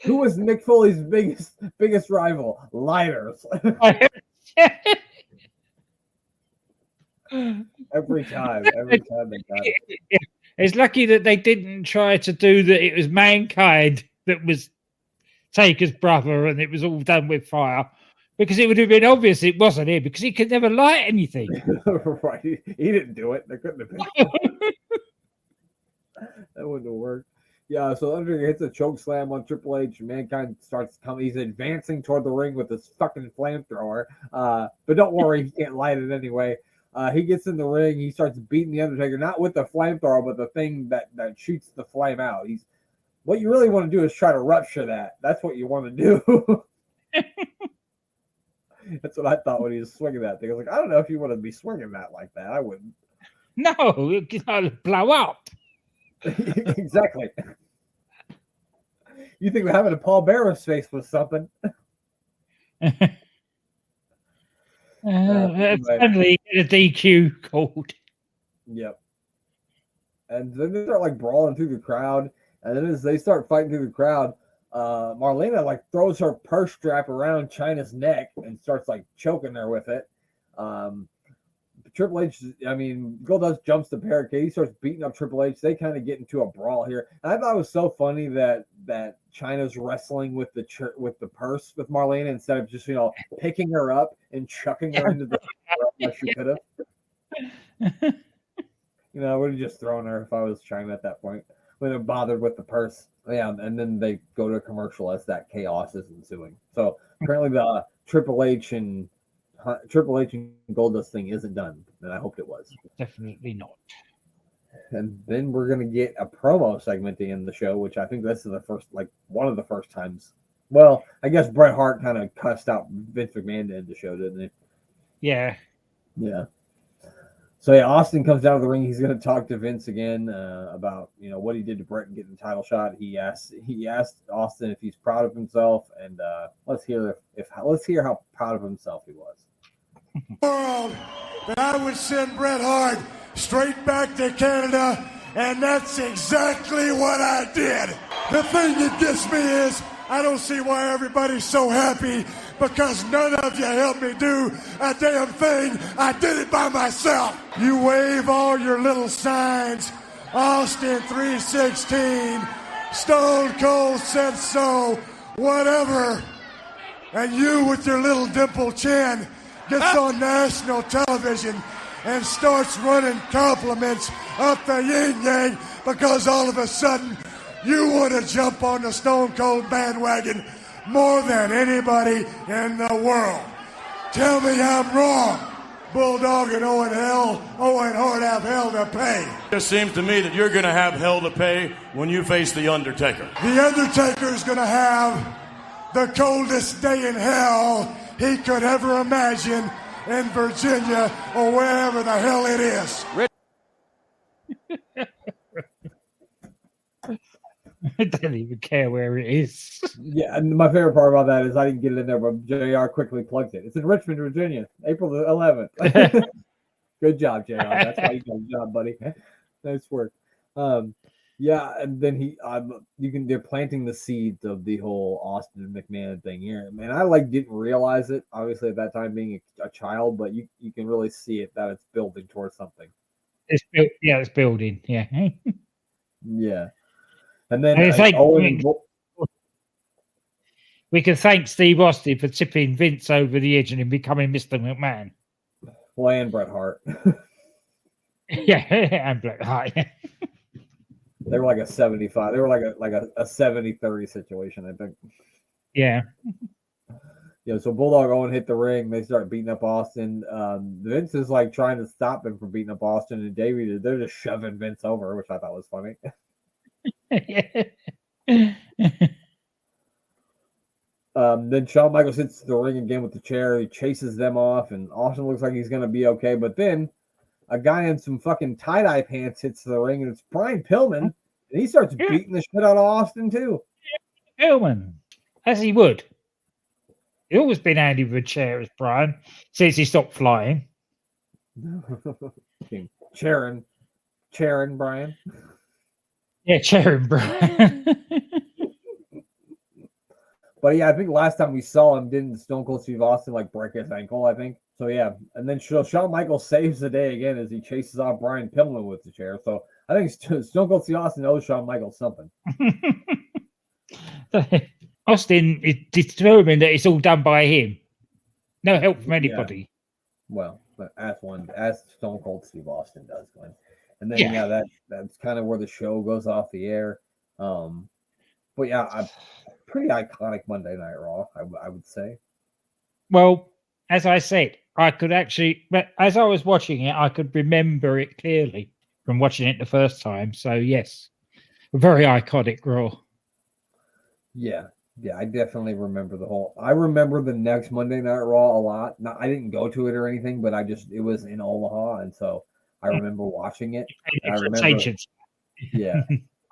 Who was Mick Foley's biggest rival? Lighters. Every time they got it. It's lucky that they didn't try to do that. It was Mankind that was Taker's brother, and it was all done with fire, because it would have been obvious it wasn't him because he could never light anything. Right? He didn't do it. They couldn't have been. That wouldn't have worked. Yeah. So Undertaker hits a choke slam on Triple H. Mankind starts coming. He's advancing toward the ring with this fucking flamethrower. But don't worry, he can't light it anyway. He gets in the ring. He starts beating the Undertaker, not with the flamethrower, but the thing that shoots the flame out. What you really want to do is try to rupture that. That's what you want to do. That's what I thought when he was swinging that thing. I was like, I don't know if you want to be swinging that like that. I wouldn't. No, it'll blow up. Exactly. You think having a Paul Bearer's face was something? Finally, a DQ called. Yep. And then they start like brawling through the crowd, and then as they start fighting through the crowd, Marlena like throws her purse strap around Chyna's neck and starts like choking her with it. Triple H, Goldust jumps the barricade. He starts beating up Triple H. They kind of get into a brawl here. And I thought it was so funny that Chyna's wrestling with the purse with Marlena instead of just picking her up and chucking her into the like she could have. I would have just thrown her if I was Chyna at that point. Wouldn't have bothered with the purse. Yeah, and then they go to a commercial as that chaos is ensuing. So apparently the Triple H and Goldust thing isn't done, and I hoped it was. Definitely not. And then we're gonna get a promo segment to end the show, which I think this is one of the first times. Well, I guess Bret Hart kind of cussed out Vince McMahon to end the show, didn't he? Yeah. Yeah. So yeah, Austin comes out of the ring. He's going to talk to Vince again about what he did to Bret and getting the title shot. He asked Austin if he's proud of himself, and let's hear how proud of himself he was. World that I would send Bret Hart straight back to Canada, and that's exactly what I did. The thing that gets me is I don't see why everybody's so happy, because none of you helped me do a damn thing. I did it by myself. You wave all your little signs. Austin 316, Stone Cold said so, whatever. And you with your little dimple chin gets on national television and starts running compliments up the yin-yang because all of a sudden you want to jump on the Stone Cold bandwagon more than anybody in the world. Tell me I'm wrong. Bulldog and Owen Hart have hell to pay. It just seems to me that you're going to have hell to pay when you face The Undertaker. The Undertaker's going to have the coldest day in hell he could ever imagine in Virginia or wherever the hell it is. I don't even care where it is. Yeah, and my favorite part about that is I didn't get it in there, but JR quickly plugged it. It's in Richmond, Virginia, April the 11th. Good job, JR. That's why you got a job, buddy. Nice work. Yeah, and then they're planting the seeds of the whole Austin McMahon thing here. Man, I didn't realize it, obviously at that time being a child, but you can really see it that it's building towards something. It's building. Yeah. Yeah. And then we can thank Steve Austin for tipping Vince over the edge and him becoming Mr. McMahon. Well, and Bret Hart. Yeah, and Bret Hart. They were like a 75. They were like a 70-30 situation, I think. Yeah. Yeah, so Bulldog Owen hit the ring. They start beating up Austin. Vince is trying to stop him from beating up Austin, and Davey, they're just shoving Vince over, which I thought was funny. Then Shawn Michaels hits the ring again with the chair. He chases them off, and Austin looks like he's going to be okay. But then a guy in some fucking tie-dye pants hits the ring, and it's Brian Pillman, and he starts beating the shit out of Austin, too. Pillman, as he would. He's always been handy with a chair, as Brian, since he stopped flying. Charin, Brian. Yeah, Charin, Brian. But yeah, I think last time we saw him, didn't Stone Cold Steve Austin break his ankle, I think. So yeah, and then Shawn Michaels saves the day again as he chases off Brian Pillman with the chair. So I think Stone Cold Steve Austin owes Shawn Michaels something. Austin is determined that it's all done by him. No help from anybody. Yeah. Well, but as Stone Cold Steve Austin does, Glenn. And then that's kind of where the show goes off the air. But yeah, a pretty iconic Monday Night Raw, I would say. Well, as I said, but as I was watching it, I could remember it clearly from watching it the first time. So yes, a very iconic Raw. Yeah, I definitely remember I remember the next Monday Night Raw a lot. I didn't go to it or anything, but it was in Omaha, and so I remember watching it. And I remember, yeah,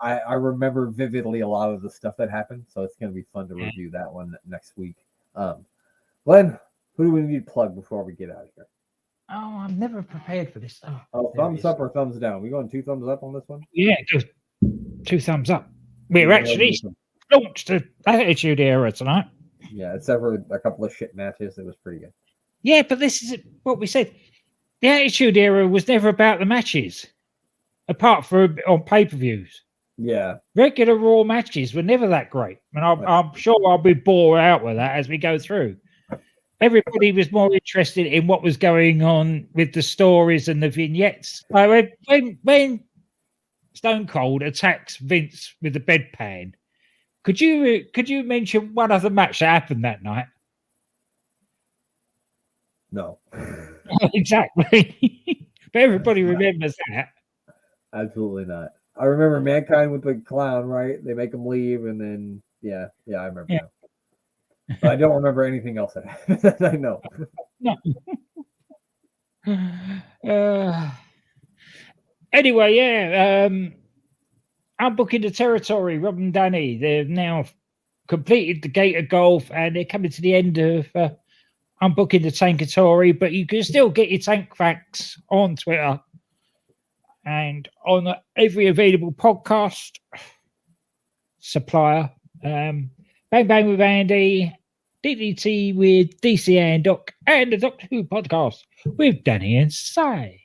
I remember vividly a lot of the stuff that happened, so it's going to be fun to review that one next week. Glenn, who do we need to plug before we get out of here? Oh, I'm never prepared for this stuff. Thumbs up or thumbs down? We going 2 thumbs up on this one? Yeah, just 2 thumbs up. We're actually launched the Attitude Era tonight. Yeah, except for a couple of shit matches, it was pretty good. Yeah, but this is what we said. The Attitude Era was never about the matches, apart from on pay-per-views. Yeah. Regular Raw matches were never that great. And I'm sure I'll be bored out with that as we go through. Everybody was more interested in what was going on with the stories and the vignettes. When Stone Cold attacks Vince with the bedpan, could you mention one other match that happened that night? No. Exactly. But everybody remembers that. Absolutely not. I remember Mankind with the clown, right? They make him leave, and then yeah, I remember that. But I don't remember anything else that happened. I know. No. Anyway, yeah. I'm booking the territory. Rob and Danny, they've now completed the gate of golf, and they're coming to the end of unbooking the Tankatory. But you can still get your tank facts on Twitter and on every available podcast supplier. Bang Bang with Andy, DDT with DC and Doc, and the Doctor Who podcast with Danny and Sai.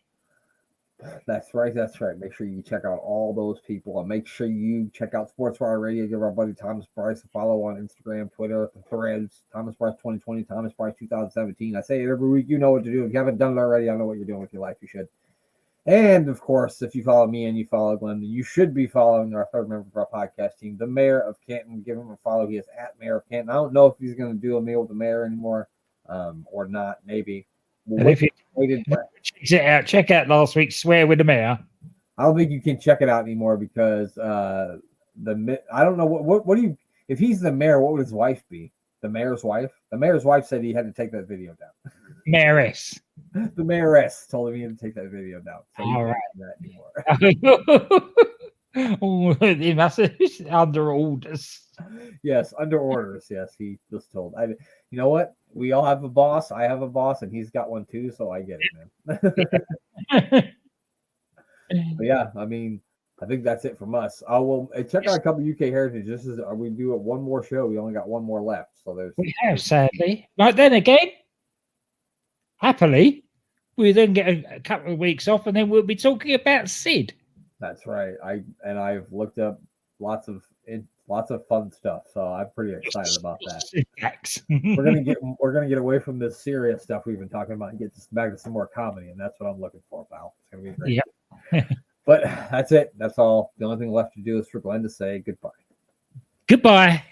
That's right. Make sure you check out all those people, and make sure you check out Sports Wire Radio. Give our buddy Thomas Price a follow on Instagram, Twitter, the threads. Thomas Price 2020, Thomas Price 2017. I say it every week. You know what to do. If you haven't done it already, I know what you're doing with your life. You should. And of course, if you follow me and you follow Glenn, you should be following our third member of our podcast team, the Mayor of Canton. Give him a follow. He is at Mayor of Canton. I don't know if he's going to do a meal with the mayor anymore, or not. Maybe. Check out last week's Swear with the Mayor. I don't think you can check it out anymore because I don't know what do you, if he's the mayor, what would his wife be? The mayor's wife? The mayor's wife said he had to take that video down. Mayoress. The mayoress told him he had to take that video down. So all right. That anymore. He must have under orders. Yes, under orders. Yes, he was told. You know what? We all have a boss. I have a boss, and he's got one too. So I get it, man. But yeah, I mean, I think that's it from us. I will check out a couple UK Heritage. This is we do it one more show. We only got one more left. So we have, sadly. But then again, happily, we then get a couple of weeks off, and then we'll be talking about Sid. That's right. I've looked up lots of fun stuff, so I'm pretty excited about that. we're gonna get away from this serious stuff we've been talking about and get back to some more comedy, and that's what I'm looking for, pal. It's gonna be great. Yep. But that's it. That's all. The only thing left to do is for Glenn to say goodbye. Goodbye.